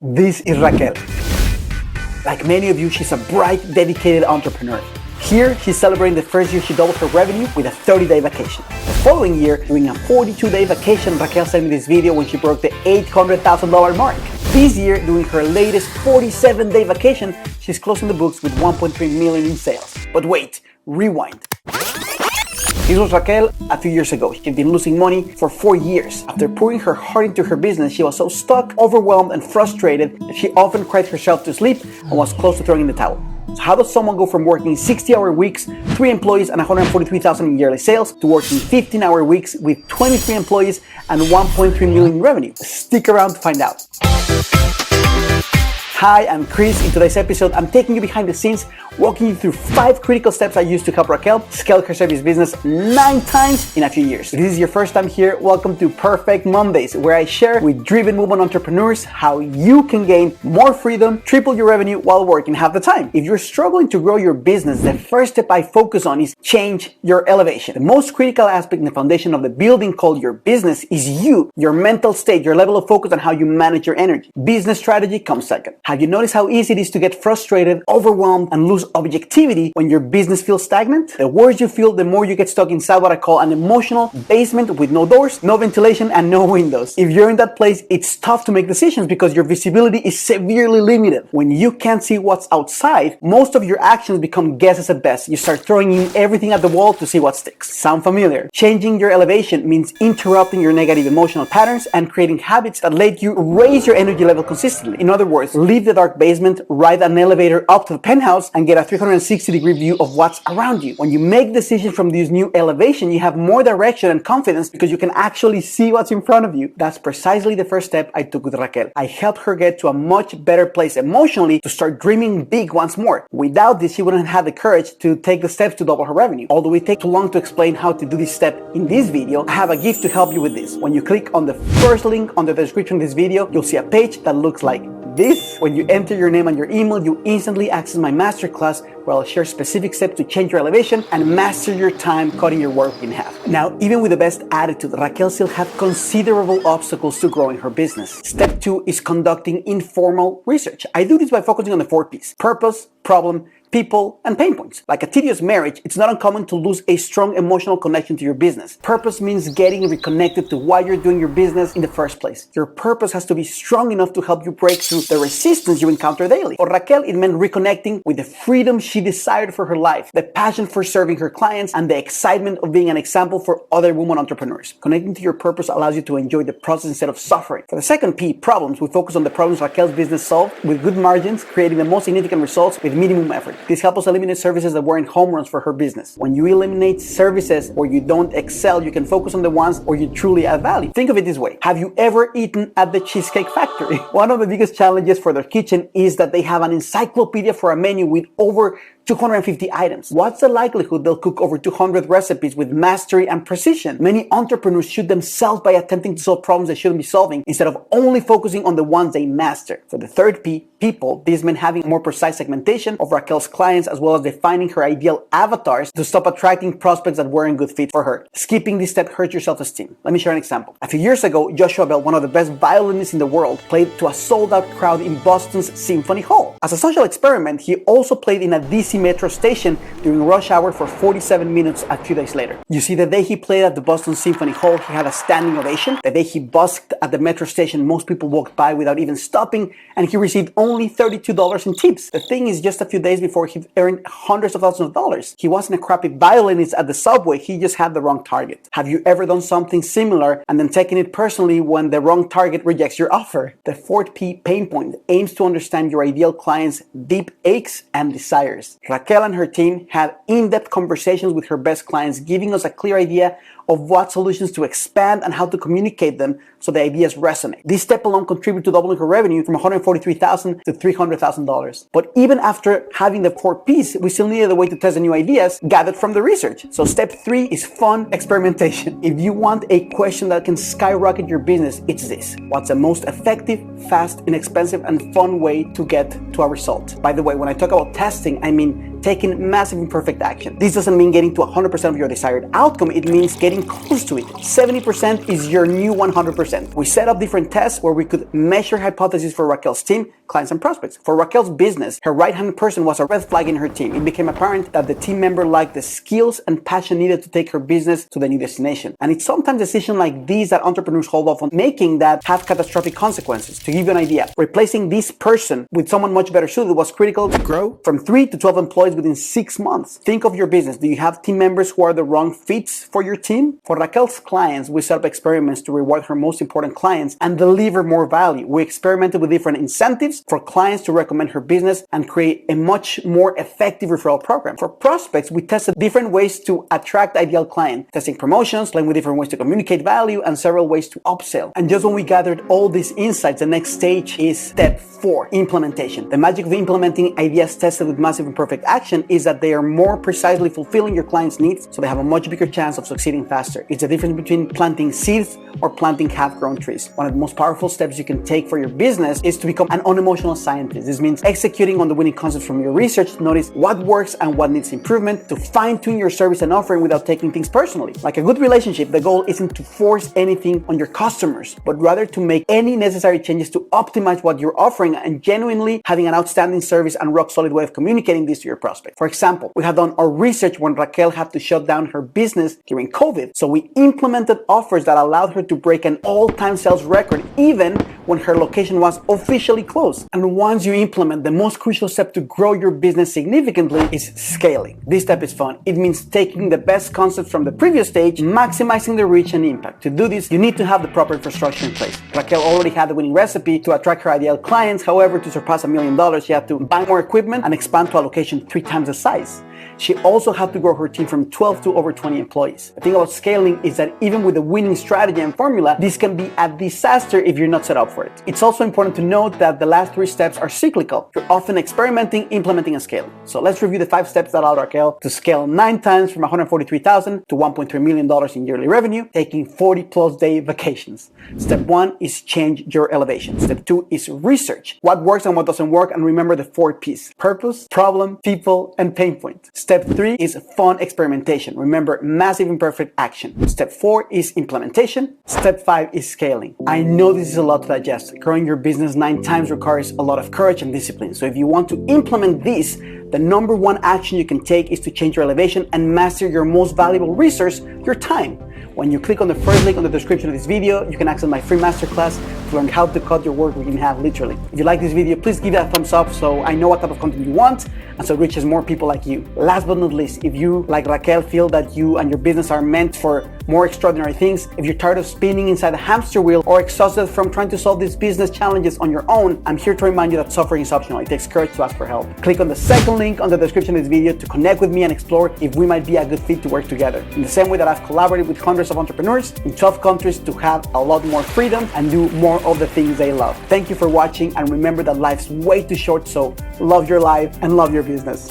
This is Raquel. Like many of you, she's a bright, dedicated entrepreneur. Here, she's celebrating the first year she doubled her revenue with a 30-day vacation. The following year, doing a 42-day vacation, Raquel sent me this video when she broke the $800,000 mark. This year, doing her latest 47-day vacation, she's closing the books with $1.3 million in sales. But wait, rewind. This was Raquel a few years ago. She'd been losing money for 4 years. After pouring her heart into her business, she was so stuck, overwhelmed, and frustrated that she often cried herself to sleep and was close to throwing in the towel. So how does someone go from working 60-hour weeks, 3 employees, and $143,000 in yearly sales to working 15-hour weeks with 23 employees and $1.3 million in revenue? Stick around to find out. Hi, I'm Chris. In today's episode, I'm taking you behind the scenes, walking you through 5 critical steps I used to help Raquel scale her service business 9 times in a few years. If this is your first time here, welcome to Perfect Mondays, where I share with driven women entrepreneurs how you can gain more freedom, triple your revenue while working half the time. If you're struggling to grow your business, the first step I focus on is change your elevation. The most critical aspect in the foundation of the building called your business is you, your mental state, your level of focus, and how you manage your energy. Business strategy comes second. Have you noticed how easy it is to get frustrated, overwhelmed, and lose objectivity when your business feels stagnant? The worse you feel, the more you get stuck inside what I call an emotional basement with no doors, no ventilation, and no windows. If you're in that place, it's tough to make decisions because your visibility is severely limited. When you can't see what's outside, most of your actions become guesses at best. You start throwing in everything at the wall to see what sticks. Sound familiar? Changing your elevation means interrupting your negative emotional patterns and creating habits that let you raise your energy level consistently. In other words, leave the dark basement, ride an elevator up to the penthouse, and get a 360-degree view of what's around you. When you make decisions from this new elevation, you have more direction and confidence because you can actually see what's in front of you. That's precisely the first step I took with Raquel. I helped her get to a much better place emotionally to start dreaming big once more. Without this, she wouldn't have the courage to take the steps to double her revenue. Although it takes too long to explain how to do this step in this video, I have a gift to help you with this. When you click on the first link on the description of this video, you'll see a page that looks like this. When you enter your name and your email, you instantly access my masterclass where I'll share specific steps to change your elevation and master your time cutting your work in half. Now, even with the best attitude, Raquel still had considerable obstacles to growing her business. Step 2 is conducting informal research. I do this by focusing on the 4 P's: purpose, problem, people, and pain points. Like a tedious marriage, it's not uncommon to lose a strong emotional connection to your business. Purpose means getting reconnected to why you're doing your business in the first place. Your purpose has to be strong enough to help you break through the resistance you encounter daily. For Raquel, it meant reconnecting with the freedom she desired for her life, the passion for serving her clients, and the excitement of being an example for other women entrepreneurs. Connecting to your purpose allows you to enjoy the process instead of suffering. For the second P, problems, we focus on the problems Raquel's business solved with good margins, creating the most significant results with minimum effort. This helps us eliminate services that weren't home runs for her business. When you eliminate services where you don't excel, you can focus on the ones where you truly add value. Think of it this way. Have you ever eaten at the Cheesecake Factory? One of the biggest challenges for their kitchen is that they have an encyclopedia for a menu with over 250 items. What's the likelihood they'll cook over 200 recipes with mastery and precision? Many entrepreneurs shoot themselves by attempting to solve problems they shouldn't be solving instead of only focusing on the ones they master. For the third P, people, this meant having more precise segmentation of Raquel's clients as well as defining her ideal avatars to stop attracting prospects that weren't good fit for her. Skipping this step hurts your self-esteem. Let me share an example. A few years ago, Joshua Bell, one of the best violinists in the world, played to a sold-out crowd in Boston's Symphony Hall. As a social experiment, he also played in a DC Metro station during rush hour for 47 minutes a few days later. You see, the day he played at the Boston Symphony Hall, he had a standing ovation. The day he busked at the metro station, most people walked by without even stopping, and he received only $32 in tips. The thing is, just a few days before, he earned hundreds of thousands of dollars. He wasn't a crappy violinist at the subway, he just had the wrong target. Have you ever done something similar and then taken it personally when the wrong target rejects your offer? The fourth P, pain point, aims to understand your ideal client's deep aches and desires. Raquel and her team had in-depth conversations with her best clients, giving us a clear idea of what solutions to expand and how to communicate them so the ideas resonate. This step alone contributed to doubling her revenue from $143,000 to $300,000. But even after having the 4 P's, we still needed a way to test the new ideas gathered from the research. So step 3 is fun experimentation. If you want a question that can skyrocket your business, it's this: what's the most effective, fast, inexpensive, and fun way to get to a result? By the way, when I talk about testing, I mean taking massive imperfect action. This doesn't mean getting to 100% of your desired outcome, it means getting close to it. 70% is your new 100%. We set up different tests where we could measure hypotheses for Raquel's team, clients, and prospects. For Raquel's business, her right-hand person was a red flag in her team. It became apparent that the team member lacked the skills and passion needed to take her business to the new destination. And it's sometimes decisions like these that entrepreneurs hold off on making that have catastrophic consequences. To give you an idea, replacing this person with someone much better suited was critical to grow from 3 to 12 employees within 6 months. Think of your business. Do you have team members who are the wrong fits for your team? For Raquel's clients, we set up experiments to reward her most important clients and deliver more value. We experimented with different incentives for clients to recommend her business and create a much more effective referral program. For prospects, we tested different ways to attract ideal clients, testing promotions, playing with different ways to communicate value, and several ways to upsell. And just when we gathered all these insights, the next stage is step 4, implementation. The magic of implementing ideas tested with massive imperfect action is that they are more precisely fulfilling your client's needs, so they have a much bigger chance of succeeding faster. It's the difference between planting seeds or planting half-grown trees. One of the most powerful steps you can take for your business is to become an unemotional scientist. This means executing on the winning concepts from your research to notice what works and what needs improvement, to fine-tune your service and offering without taking things personally. Like a good relationship, the goal isn't to force anything on your customers, but rather to make any necessary changes to optimize what you're offering and genuinely having an outstanding service and rock-solid way of communicating this to your prospect. For example, we have done our research when Raquel had to shut down her business during COVID, so we implemented offers that allowed her to break an all-time sales record even when her location was officially closed. And once you implement, the most crucial step to grow your business significantly is scaling. This step is fun. It means taking the best concepts from the previous stage, maximizing the reach and impact. To do this, you need to have the proper infrastructure in place. Raquel already had the winning recipe to attract her ideal clients. However, to surpass $1 million, she had to buy more equipment and expand to a location 3 times the size. She also had to grow her team from 12 to over 20 employees. The thing about scaling is that even with a winning strategy and formula, this can be a disaster if you're not set up for it. It's also important to note that the last 3 steps are cyclical. You're often experimenting, implementing, and scaling. So let's review the 5 steps that allowed Raquel to scale 9 times from $143,000 to $1.3 million in yearly revenue, taking 40+ day vacations. Step 1 is change your elevation. Step 2 is research what works and what doesn't work, and remember the 4 P's: purpose, problem, people, and pain point. Step 3 is fun experimentation. Remember, massive imperfect action. Step 4 is implementation. Step 5 is scaling. I know this is a lot to digest. Growing your business 9 times requires a lot of courage and discipline. So if you want to implement this, the number 1 action you can take is to change your elevation and master your most valuable resource, your time. When you click on the first link on the description of this video, you can access my free masterclass to learn how to cut your work week in half, literally. If you like this video, please give it a thumbs up so I know what type of content you want and so it reaches more people like you. Last but not least, if you, like Raquel, feel that you and your business are meant for more extraordinary things, if you're tired of spinning inside a hamster wheel or exhausted from trying to solve these business challenges on your own, I'm here to remind you that suffering is optional. It takes courage to ask for help. Click on the second link on the description of this video to connect with me and explore if we might be a good fit to work together. In the same way that I've collaborated with hundreds of entrepreneurs in 12 countries to have a lot more freedom and do more of the things they love. Thank you for watching, and remember that life's way too short, so love your life and love your business.